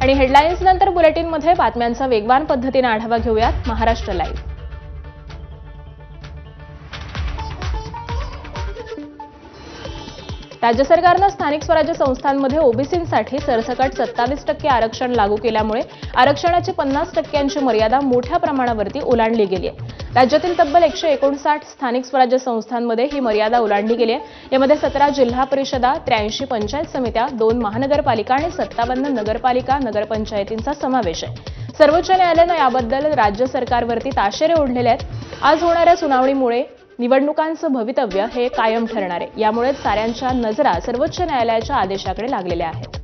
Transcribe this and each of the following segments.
आणि हेडलाईन्स नंतर बुलेटिनमध्ये बातम्यांचा वेगवान पद्धतीने आढावा घेऊयात. महाराष्ट्र लाईव्ह. राज्य सरकारनं स्थानिक स्वराज्य संस्थांमध्ये ओबीसींसाठी सरसकट 27% आरक्षण लागू केल्यामुळे आरक्षणाची 50% मर्यादा मोठ्या प्रमाणावरती ओलांडली गेली आहे. राज्यातील तब्बल 159 स्थानिक स्वराज्य संस्थांमध्ये ही मर्यादा ओलांडली गेली आहे. यामध्ये 17 जिल्हा परिषदा, 83 पंचायत समित्या, 2 महानगरपालिका आणि 57 नगरपालिका नगरपंचायतींचा समावेश आहे. सर्वोच्च न्यायालयानं याबद्दल राज्य सरकारवरती ताशेरे ओढलेले आहेत. आज होणाऱ्या सुनावणीमुळे निवडणुकांचं भवितव्य हे कायम ठरणार आहे. यामुळे साऱ्यांच्या नजरा सर्वोच्च न्यायालयाच्या आदेशाकडे लागलेल्या आहेत.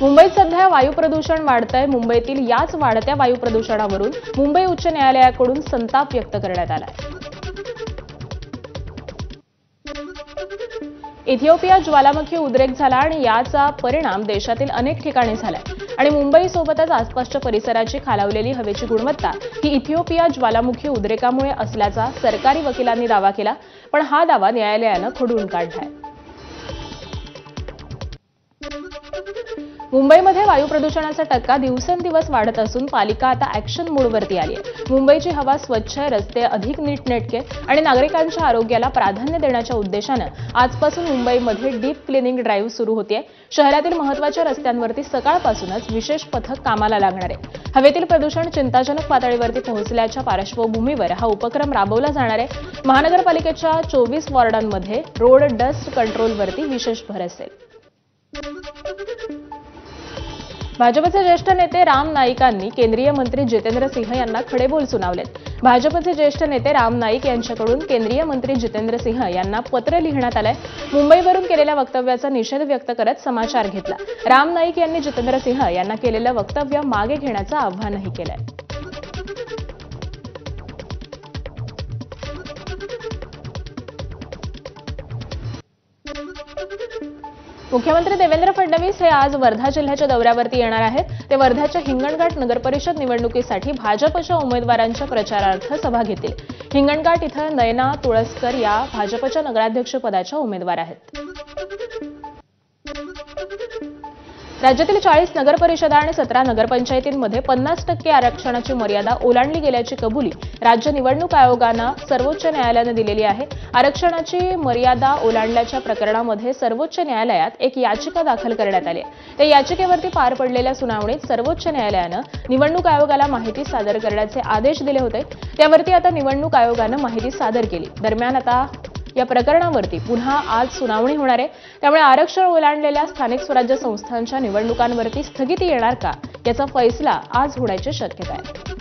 मुंबईत सध्या वायू प्रदूषण वाढतंय. मुंबईतील याच वाढत्या वायू प्रदूषणावरून मुंबई उच्च न्यायालयाकडून संताप व्यक्त करण्यात आला आहे. इथिओपिया ज्वालामुखी उद्रेक झाला आणि याचा परिणाम देशातील अनेक ठिकाणी झालाय आणि मुंबईसोबतच आसपासच्या परिसराची खालावलेली हवेची गुणवत्ता ही इथिओपिया ज्वालामुखी उद्रेकामुळे असल्याचा सरकारी वकिलांनी दावा केला. पण हा दावा न्यायालयानं खोडून काढलाय. मुंबईमध्ये वायू प्रदूषणाचा टक्का दिवसेंदिवस वाढत असून पालिका आता ॲक्शन मोडवरती आली आहे. मुंबईची हवा स्वच्छ आहे, रस्ते अधिक नीटनेटके आणि नागरिकांच्या आरोग्याला प्राधान्य देण्याच्या उद्देशानं आजपासून मुंबईमध्ये डीप क्लिनिंग ड्राईव्ह सुरू होतेय. शहरातील महत्त्वाच्या रस्त्यांवरती सकाळपासूनच विशेष पथक कामाला लागणार आहे. हवेतील प्रदूषण चिंताजनक पातळीवरती पोहोचल्याच्या पार्श्वभूमीवर हा उपक्रम राबवला जाणार आहे. महानगरपालिकेच्या 24 वॉर्डांमध्ये रोड डस्ट कंट्रोलवरती विशेष भर असेल. भाजपचे ज्येष्ठ नेते राम नाईकांनी केंद्रीय मंत्री जितेंद्र सिंह यांना खडेबोल सुनावलेत. भाजपचे ज्येष्ठ नेते राम नाईक यांच्याकडून केंद्रीय मंत्री जितेंद्र सिंह यांना पत्र लिहिण्यात आलंय. मुंबईवरून केलेल्या वक्तव्याचा निषेध व्यक्त करत समाचार घेतला. राम नाईक यांनी जितेंद्र सिंह यांना केलेलं वक्तव्य मागे घेण्याचं आव्हानही केलंय. मुख्यमंत्री देवेंद्र फडणवीस हे आज वर्धा जिल्ह्याच्या दौऱ्यावरती येणार आहेत. ते वर्ध्याच्या हिंगणघाट नगरपरिषद निवडणुकीसाठी भाजपच्या उमेदवारांच्या प्रचारार्थ सभा घेतील. हिंगणघाट इथं नयना तुळसकर या भाजपच्या नगराध्यक्षपदाच्या उमेदवार आहेत. राज्यातील 40 नगरपरिषदा आणि 17 नगरपंचायतींमध्ये 50% आरक्षणाची मर्यादा ओलांडली गेल्याची कबुली राज्य निवडणूक आयोगानं सर्वोच्च न्यायालयानं दिलेली आहे. आरक्षणाची मर्यादा ओलांडल्याच्या प्रकरणामध्ये सर्वोच्च न्यायालयात एक याचिका दाखल करण्यात आली आहे. त्या याचिकेवरती पार पडलेल्या सुनावणीत सर्वोच्च न्यायालयानं निवडणूक आयोगाला माहिती सादर करण्याचे आदेश दिले होते. त्यावरती आता निवडणूक आयोगानं माहिती सादर केली. दरम्यान आता या प्रकरणावरती पुन्हा आज सुनावणी होणार आहे. त्यामुळे आरक्षण ओलांडलेल्या स्थानिक स्वराज्य संस्थांच्या निवडणुकांवरती स्थगिती येणार का याचा फैसला आज होण्याची शक्यता आहे.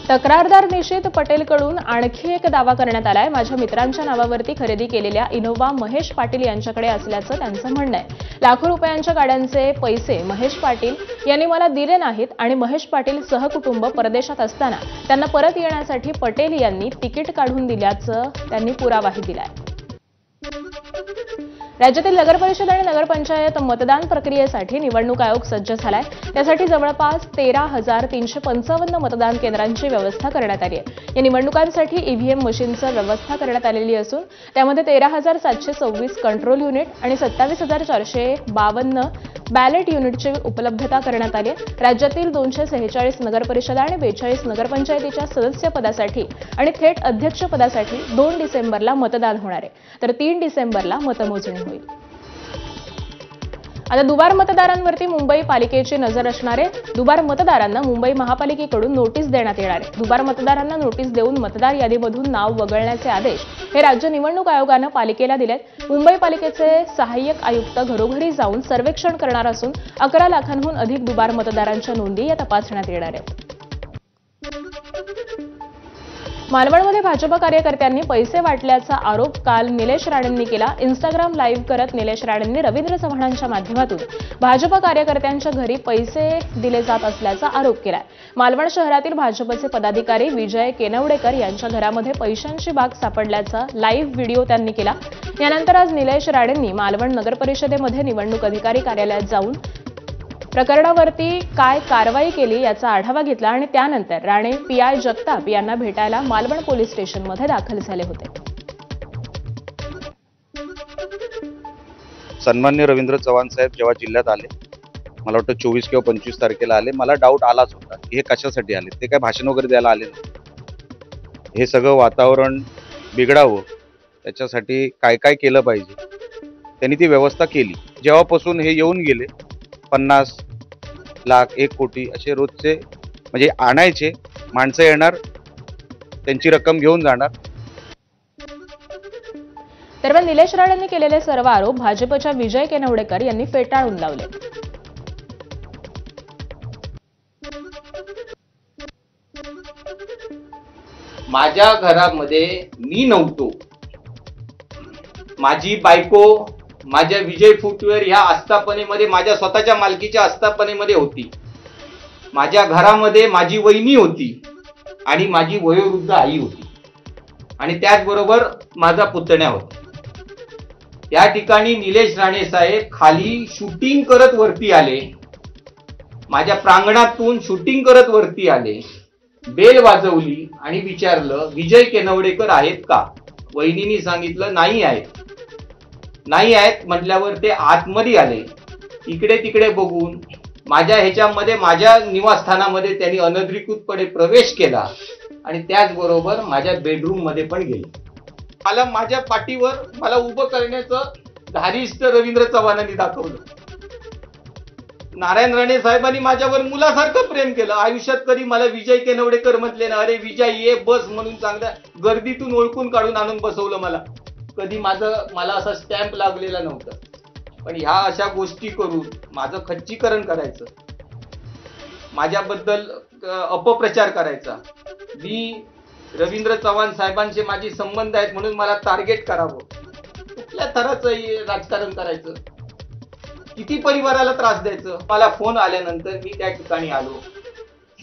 तक्रारदार निशित पटेलकडून आणखी एक दावा करण्यात आलाय. माझ्या मित्रांच्या नावावरती खरेदी केलेल्या इनोव्हा महेश पाटील यांच्याकडे असल्याचं त्यांचं म्हणणं आहे. लाखो रुपयांच्या गाड्यांचे पैसे महेश पाटील यांनी मला दिले नाहीत आणि महेश पाटील सहकुटुंब परदेशात असताना त्यांना परत येण्यासाठी पटेल यांनी तिकीट काढून दिल्याचं त्यांनी पुरावाही दिलाय. राज्यातील नगरपरिषद आणि नगरपंचायत मतदान प्रक्रियेसाठी निवडणूक आयोग सज्ज झालाय. त्यासाठी जवळपास 13,355 मतदान केंद्रांची व्यवस्था करण्यात आली आहे. या निवडणुकांसाठी ईव्हीएम मशीनची व्यवस्था करण्यात आलेली असून त्यामध्ये 13,726 कंट्रोल युनिट आणि 27,452 बॅलेट युनिटची उपलब्धता करण्यात आली आहे. राज्यातील 246 नगरपरिषदा आणि 42 नगरपंचायतीच्या सदस्यपदासाठी आणि थेट अध्यक्षपदासाठी 2 डिसेंबरला मतदान होणार आहे, तर 3 डिसेंबरला मतमोजणी होईल. आता दुबार मतदारांवरती मुंबई पालिकेची नजर असणार आहे. दुबार मतदारांना मुंबई महापालिकेकडून नोटीस देण्यात येणार आहे. दुबार मतदारांना नोटीस देऊन मतदार यादीमधून नाव वगळण्याचे आदेश हे राज्य निवडणूक आयोगानं पालिकेला दिलेत. मुंबई पालिकेचे सहाय्यक आयुक्त घरोघरी जाऊन सर्वेक्षण करणार असून 11 लाखांहून अधिक दुबार मतदारांच्या नोंदी या तपासण्यात येणार आहेत. मालवणमध्ये भाजप कार्यकर्त्यांनी पैसे वाटल्याचा आरोप काल निलेश राणेंनी केला. इंस्टाग्राम लाईव्ह करत निलेश राणेंनी रवींद्र चव्हाणांच्या माध्यमातून भाजप कार्यकर्त्यांच्या घरी पैसे दिले जात असल्याचा आरोप केलाय. मालवण शहरातील भाजपचे पदाधिकारी विजय केनवडेकर यांच्या घरामध्ये पैशांची बाग सापडल्याचा लाईव्ह व्हिडिओ त्यांनी केला. यानंतर आज निलेश राणेंनी मालवण नगरपरिषदेमध्ये निवडणूक अधिकारी कार्यालयात जाऊन प्रकरणावरती काय कारवाई केली याचा आढावा घेतला आणि त्यानंतर राणे पीआय जगताप यांना भेटायला मालवण पोलीस स्टेशनमध्ये दाखल झाले होते. सन्मान्य रवींद्र चव्हाण साहेब जेव्हा जिल्ह्यात आले, मला वाटतं 24 किंवा 25 तारखेला आले, मला डाऊट आलाच होता की हे कशासाठी आले. ते काय भाषण वगैरे द्यायला आले नव्हते. हे सगळं वातावरण बिघडावं त्याच्यासाठी काय काय केलं पाहिजे त्यांनी ती व्यवस्था केली. जेव्हापासून हे येऊन गेले 50 लाख 1 कोटी असे रोजचे म्हणजे आणायचे, माणसं येणार, त्यांची रक्कम घेऊन जाणार. दरम्यान निलेश राणेंनी केलेले सर्व आरोप भाजपच्या विजय केनवडेकर यांनी फेटाळून लावले. माझ्या घरामध्ये मी नव्हतो, माझी बायको माझ्या विजय फुटवेअर ह्या आस्थापनेमध्ये माझ्या स्वतःच्या मालकीच्या आस्थापनेमध्ये होती. माझ्या घरामध्ये माझी वहिनी होती आणि माझी वयोवृद्ध आई होती आणि त्याचबरोबर माझा पुतण्या होता. या ठिकाणी निलेश राणे साहेब खाली शूटिंग करत वरती आले, माझ्या प्रांगणातून शूटिंग करत वरती आले, बेल वाजवली आणि विचारलं विजय केनवडेकर आहेत का. वहिनींनी सांगितलं नाही आहेत. नाही आहेत म्हटल्यावर ते आतमध्ये आले. इकडे तिकडे बघून माझ्या ह्याच्यामध्ये माझ्या निवासस्थानामध्ये त्यांनी अनधिकृतपणे प्रवेश केला आणि त्याचबरोबर माझ्या बेडरूम मध्ये पण गेले. मला माझ्या पाठीवर मला उभं करण्याचं धारिष्ट रवींद्र चव्हाणांनी दाखवलं. नारायण राणे साहेबांनी माझ्यावर मुलासारखं प्रेम केलं. आयुष्यात कधी मला विजय केनवडेकर म्हटले ना, अरे विजय ये बस म्हणून चांगलं गर्दीतून ओळखून काढून आणून बसवलं. कधी मला असा स्टॅम्प लागलेला नव्हता. पण ह्या अशा गोष्टी करून माझं खच्चीकरण करायचं, माझ्याबद्दल अपप्रचार करायचा, मी रवींद्र चव्हाण साहेबांचे माझे संबंध आहेत म्हणून मला टार्गेट करावं, कुठल्या थराचं राजकारण करायचं, किती परिवाराला त्रास द्यायचं. मला फोन आल्यानंतर मी त्या ठिकाणी आलो,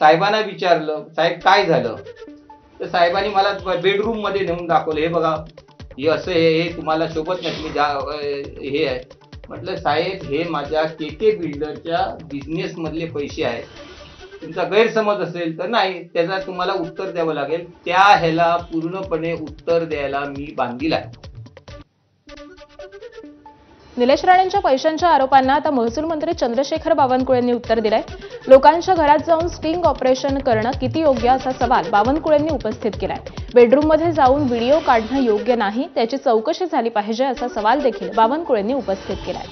साहेबांना विचारलं साहेब काय झालं. तर साहेबांनी मला बेडरूम मध्ये नेऊन दाखवलं. हे बघा हे असं हे तुम्हाला शोभत नाही, तुम्ही हे आहे. म्हटलं साहेब हे माझ्या केके बिल्डरच्या बिझनेस मधले पैसे आहेत, तुमचा गैरसमज असेल तर नाही, त्याचा तुम्हाला उत्तर द्यावं लागेल. त्या ह्याला पूर्णपणे उत्तर द्यायला मी बांधील आहे. निलेश राणेंच्या पैशांच्या आरोपांना आता महसूल मंत्री चंद्रशेखर बावनकुळे यांनी उत्तर दिलंय. लोकांच्या घरात जाऊन स्टिंग ऑपरेशन करणं किती योग्य असा सवाल बावनकुळे यांनी उपस्थित केलाय. बेडरूममध्ये जाऊन व्हिडिओ काढणं योग्य नाही, त्याची चौकशी झाली पाहिजे असा सवाल देखील बावनकुळे यांनी उपस्थित केलाय.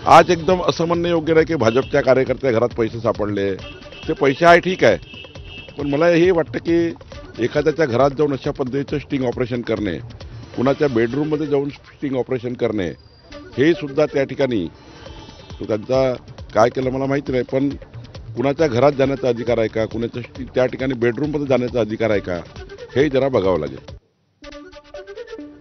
आज एकदम असं म्हणणं योग्य नाही की भाजपच्या कार्यकर्त्या घरात पैसे सापडले. ते पैसे आहे ठीक आहे, पण मला हे वाटतं की एखाद्याच्या घरात जाऊन अशा पद्धतीचं स्टिंग ऑपरेशन करणे, कुणाच्या बेडरूममध्ये जाऊन स्टिंग ऑपरेशन करणे, हे सुद्धा त्या ठिकाणी तो त्यांचा काय केलं मला माहिती नाही, पण कुणाच्या घरात जाण्याचा अधिकार आहे का, कुणाच्या त्या ठिकाणी बेडरूममध्ये जाण्याचा अधिकार आहे का, हे जरा बघावं लागेल.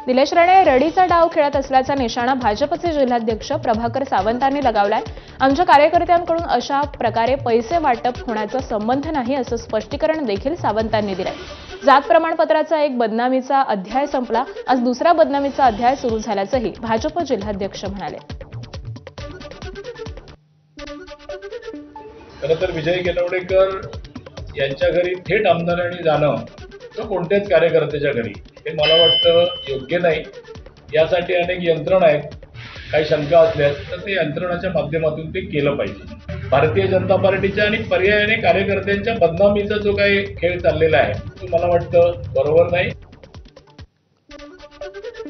निलेश राणे रडीचा डाव खेळत असल्याचा निशाणा भाजपचे जिल्हाध्यक्ष प्रभाकर सावंतांनी लगावलाय. आमच्या कार्यकर्त्यांकडून अशा प्रकारे पैसे वाटप होण्याचा संबंध नाही असं स्पष्टीकरण देखील सावंतांनी दिलंय. जात प्रमाणपत्राचा एक बदनामीचा अध्याय संपला, आज दुसरा बदनामीचा अध्याय सुरू झाल्याचंही भाजप जिल्हाध्यक्ष म्हणाले. खरं तर विजय केनवडेकर यांच्या घरी थेट आमदारांनी जाणं तो कोणत्याच कार्यकर्त्याच्या घरी हे मला वाटतं योग्य नाही. यासाठी अनेक यंत्रणा आहेत, काही शंका असल्यास तर ते यंत्रणाच्या माध्यमातून ते केलं पाहिजे. भारतीय जनता पार्टीच्या आणि पर्यायाने कार्यकर्त्यांच्या बदनामीचा जो काही खेळ चाललेला आहे तो मला वाटतं बरोबर नाही.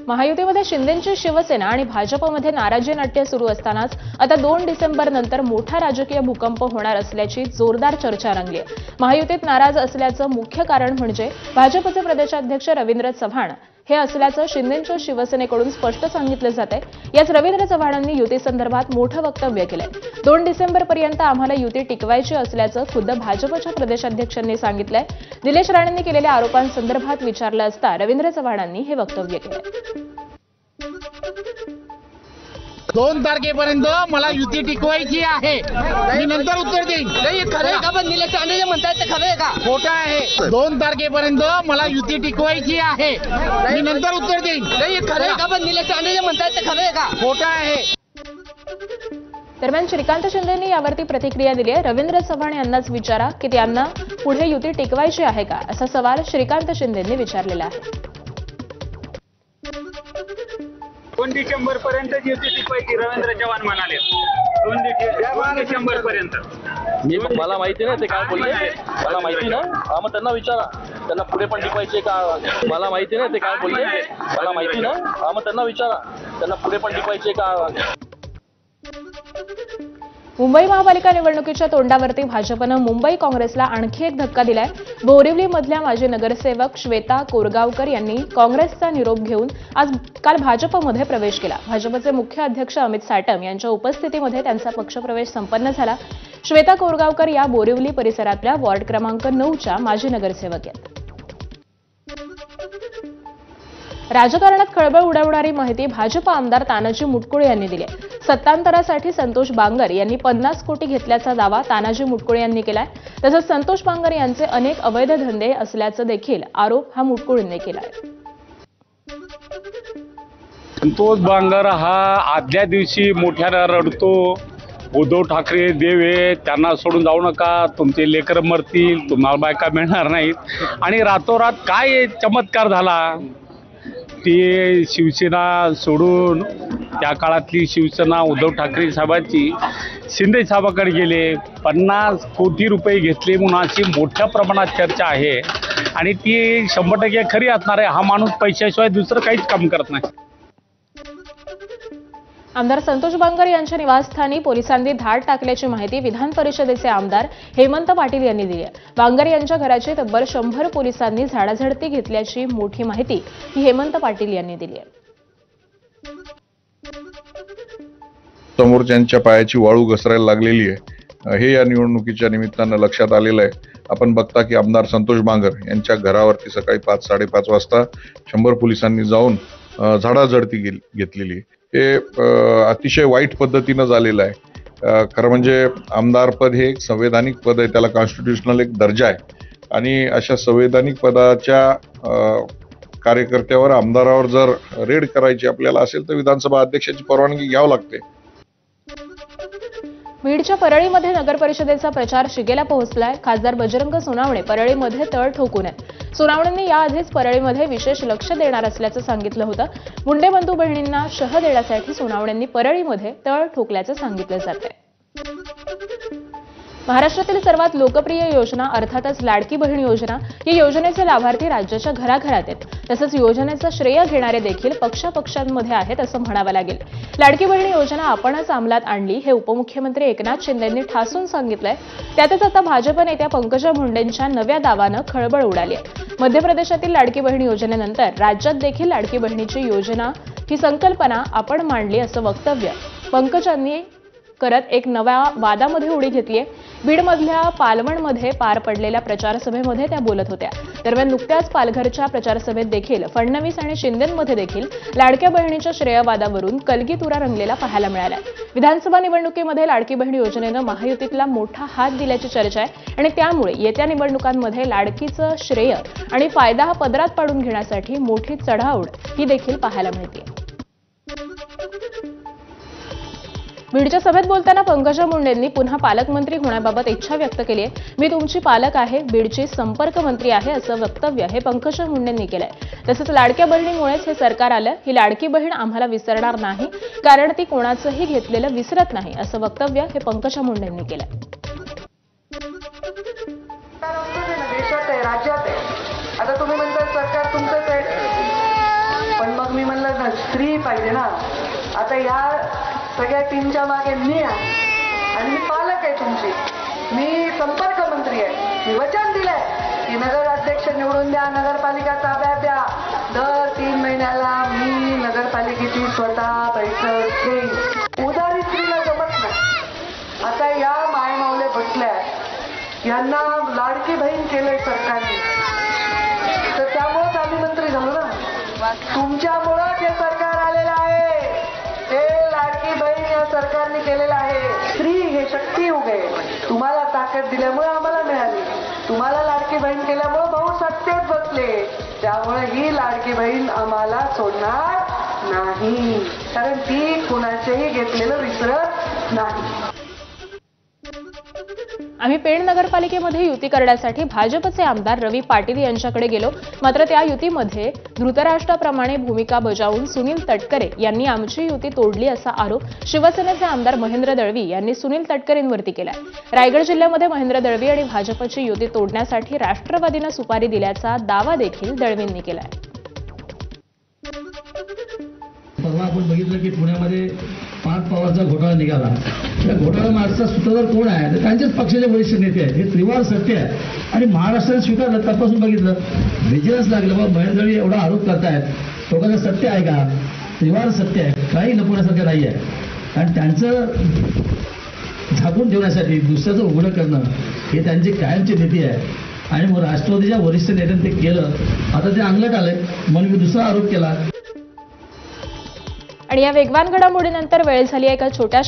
महायुतीमध्ये शिंदेंची शिवसेना आणि भाजपमध्ये नाराजी नाट्य सुरू असतानाच आता 2 डिसेंबर नंतर मोठा राजकीय भूकंप होणार असल्याची जोरदार चर्चा रंगली आहे. महायुतीत नाराज असल्याचं मुख्य कारण म्हणजे भाजपचे प्रदेशाध्यक्ष रवींद्र चव्हाण हे असल्याचं शिंदेंच्या शिवसेनेकडून स्पष्ट सांगितलं जात आहे. याच रवींद्र चव्हाणांनी युतीसंदर्भात मोठं वक्तव्य केलंय. 2 डिसेंबरपर्यंत आम्हाला युती टिकवायची असल्याचं खुद्द भाजपच्या प्रदेशाध्यक्षांनी सांगितलंय. निलेश राणेंनी केलेल्या आरोपांसंदर्भात विचारलं असता रवींद्र चव्हाणांनी हे वक्तव्य केलंय. 2 तारखेपर्यंत मला युती टिकवायची आहे, मी नंतर उत्तर देईन. खरं का पण निलेश राणे म्हणतात ते खरं आहे का? खोटं आहे. 2 तारखेपर्यंत मला युती टिकवायची आहे, मी नंतर उत्तर देईन. खरं का पण निलेश राणे म्हणतात ते खरं आहे का? खोटं आहे. दरम्यान श्रीकांत शिंदेंनी यावरती प्रतिक्रिया दिली आहे. रवींद्र चव्हाण यांनाच विचारा की त्यांना पुढे युती टिकवायची आहे का, असा सवाल श्रीकांत शिंदेंनी विचारलेला आहे. 2 डिसेंबर पर्यंत युती टिकवायची रवींद्र चव्हाण म्हणाले. 2 डिसेंबर पर्यंत. मला माहिती नाही ते काय बोलले, मला माहिती ना. हा मग त्यांना विचारा, त्यांना पुढे पण टिकवायचे का. मला माहिती नाही ते काय बोलले, मला माहिती ना. हा मग त्यांना विचारा, त्यांना पुढे पण टिकवायचे का. मुंबई महापालिका निवडणुकीच्या तोंडावरती भाजपनं मुंबई काँग्रेसला आणखी एक धक्का दिलाय. बोरिवलीमधल्या माजी नगरसेवक श्वेता कोरगावकर यांनी काँग्रेसचा निरोप घेऊन काल भाजपमध्ये प्रवेश केला. भाजपचे मुख्य अध्यक्ष अमित साटम यांच्या उपस्थितीमध्ये त्यांचा पक्षप्रवेश संपन्न झाला. श्वेता कोरगावकर या बोरिवली परिसरातल्या वॉर्ड क्रमांक 9च्या माजी नगरसेवक आहेत. राजकारणात खळबळ उडवणारी माहिती भाजप आमदार तानाजी मुटकुळे यांनी दिली. सत्तांतरासाठी संतोष बांगर यांनी 50 कोटी घेतल्याचा दावा तानाजी मुटकुळे यांनी केलाय. तसंच संतोष बांगर यांचे अनेक अवैध धंदे असल्याचा देखील आरोप हा मुटकुळेंनी केलाय. संतोष बांगर हा आदल्या दिवशी मोठ्यानं रडतो, उद्धव ठाकरे देवे त्यांना सोडून जाऊ नका, तुमचे लेकर मरतील, तुम्हाला बायका मिळणार नाहीत. आणि रातोरात काय चमत्कार झाला. ते शिवसेना सोडून त्या काळातली शिवसेना उद्धव ठाकरे साहेबांची शिंदे साहेबाकडे गेले. 50 कोटी रुपये घेतले म्हणून अशी मोठ्या प्रमाणात चर्चा आहे आणि ती 100% खरी असणार आहे. हा माणूस पैशाशिवाय दुसरं काहीच काम करत नाही. आमदार संतोष बांगर यांच्या निवासस्थानी पोलिसांनी धाड टाकल्याची माहिती विधान परिषदेचे आमदार हेमंत पाटील यांनी दिली आहे. बांगर यांच्या घराची तब्बल 100 पोलिसांनी झाडाझडती घेतल्याची मोठी माहिती ही हेमंत पाटील यांनी दिली आहे. समोरच्यांच्या पायाची वाळू घसरायला लागलेली आहे, हे या निवडणुकीच्या निमित्तानं लक्षात आलेलं आहे. आपण बघता की आमदार संतोष बांगर यांच्या घरावरती सकाळी 5-5:30 वाजता 100 पोलिसांनी जाऊन झाडाझडती घेतलेली. हे अतिशय वाईट पद्धतीनं झालेलं आहे. खरं म्हणजे आमदार पद हे एक संवैधानिक पद आहे, त्याला कॉन्स्टिट्युशनल एक दर्जा आहे आणि अशा संवैधानिक पदाच्या कार्यकर्त्यावर आमदारावर जर रेड करायची आपल्याला असेल तर विधानसभा अध्यक्षाची परवानगी घ्यावी लागते. बीडच्या परळीमध्ये नगर परिषदेचा प्रचार शिगेला पोहोचलाय. खासदार बजरंग सोनावणे परळीमध्ये तळ ठोकून आहेत. सोनावणेंनी याआधीच परळीमध्ये विशेष लक्ष देणार असल्याचं सांगितलं होतं. मुंडे बंधू बहिणींना शह देण्यासाठी सोनावणेंनी परळीमध्ये तळ ठोकल्याचं सांगितलं जातंय. महाराष्ट्रातील सर्वात लोकप्रिय योजना अर्थातच लाडकी बहीण योजना. या योजनेचे लाभार्थी राज्याच्या घराघरात आहेत. तसंच योजनेचं श्रेय घेणारे देखील पक्षांमध्ये आहेत असं म्हणावं लागेल. लाडकी बहीण योजना आपणच अंमलात आणली हे उपमुख्यमंत्री एकनाथ शिंदेंनी ठासून सांगितलंय. त्यातच आता भाजप नेत्या पंकजा मुंडेंच्या नव्या दावानं खळबळ उडाली आहे. मध्य प्रदेशातील लाडकी बहीण योजनेनंतर राज्यात देखील लाडकी बहिणीची योजना ही संकल्पना आपण मांडली असं वक्तव्य पंकजांनी करत एक नव्या वादामध्ये उडी घेतलीय. बीडमधल्या पालवणमध्ये पार पडलेल्या प्रचारसभेमध्ये त्या बोलत होत्या. दरम्यान नुकत्याच पालघरच्या प्रचारसभेत देखील फडणवीस आणि शिंदेंमध्ये देखील लाडक्या बहिणीच्या श्रेयवादावरून कलगीतुरा रंगलेला पाहायला मिळाला. विधानसभा निवडणुकीमध्ये लाडकी बहीण योजनेनं महायुतीतला मोठा हात दिल्याची चर्चा आहे आणि त्यामुळे येत्या निवडणुकांमध्ये लाडकीचं श्रेय आणि फायदा हा पदरात पाडून घेण्यासाठी मोठी चढाओढ ही देखील पाहायला मिळते. बीडच्या सभेत बोलताना पंकजा मुंडेंनी पुन्हा पालकमंत्री होण्याबाबत इच्छा व्यक्त केली आहे. मी तुमची पालक आहे, बीडची संपर्क मंत्री आहे असं वक्तव्य हे पंकजा मुंडेंनी केलंय. तसंच लाडक्या बहिणीमुळेच हे सरकार आलं. ही लाडकी बहीण आम्हाला विसरणार नाही कारण ती कोणाचंही घेतलेलं विसरत नाही असं वक्तव्य हे पंकजा मुंडेंनी केलंय. देशात आहे, राज्यात आहे. आता तुम्ही म्हणता सरकार तुमचंच आहे, पण मग मी म्हणलं ना स्त्री पाहिजे ना. आता या सगळ्या टीमच्या मागे मी आहे आणि मी पालक आहे तुमची. मी संपर्क मंत्री आहे. मी वचन दिलंय की नगराध्यक्ष निवडून द्या, नगरपालिका ताब्यात द्या. दर 3 महिन्याला मी नगरपालिकेची स्वतः बैठक घेईन. उदारी स्त्रीला जमत नाही. आता या मायमावले बसल्या यांना लाडकी बहीण केलंय सरकारने, तर त्यामुळेच आम्ही मंत्री झालो ना. तुमच्यामुळेच हे सरकार आलेलं आहे. हे लाडकी बहीण या सरकारने केलेलं आहे. स्त्री हे शक्ती उभे, तुम्हाला ताकद दिल्यामुळे आम्हाला मिळाली. तुम्हाला लाडकी बहीण केल्यामुळे भाऊ सत्तेत बसले. त्यामुळे ही लाडकी बहीण आम्हाला सोडणार नाही, कारण ती कुणाचेही घेतलेलं विसरत नाही. आम्ही पेण नगरपालिकेमध्ये युती करण्यासाठी भाजपचे आमदार रवी पाटील यांच्याकडे गेलो, मात्र त्या युतीमध्ये धृतराष्ट्राप्रमाणे भूमिका बजावून सुनील तटकरे यांनी आमची युती तोडली असा आरोप शिवसेनेचे आमदार महेंद्र दळवी यांनी सुनील तटकरेंवरती केलाय। रायगड जिल्ह्यामध्ये महेंद्र दळवी आणि भाजपची युती तोडण्यासाठी राष्ट्रवादीनं सुपारी दिल्याचा दावा देखील दळवींनी केलाय। परवा आपण बघितलं की पुण्यामध्ये पार्थ पवारचा घोटाळा निघाला। त्या घोटाळा मागचा सूत्रधार कोण आहे तर त्यांच्याच पक्षाचे वरिष्ठ नेते आहेत। हे त्रिवार सत्य आहे आणि महाराष्ट्राने स्वीकारलं। तपासून बघितलं, विजिलन्स लागलं, बाबा महेंद्र दळवी एवढा आरोप करतायत, लोकांचं सत्य आहे का? त्रिवार सत्य आहे, काही लपवण्यासारखं नाही आहे। आणि त्यांचं झाकून ठेवण्यासाठी दुसऱ्याचं उघडं करणं हे त्यांची कायमची नीती आहे। आणि मग राष्ट्रवादीच्या वरिष्ठ नेत्यांनी ते केलं, आता ते अंगलट आलंय म्हणून मी दुसरा आरोप केला। आणि या वेगवान घडामोडीनंतर वेळ झाली एका छोट्या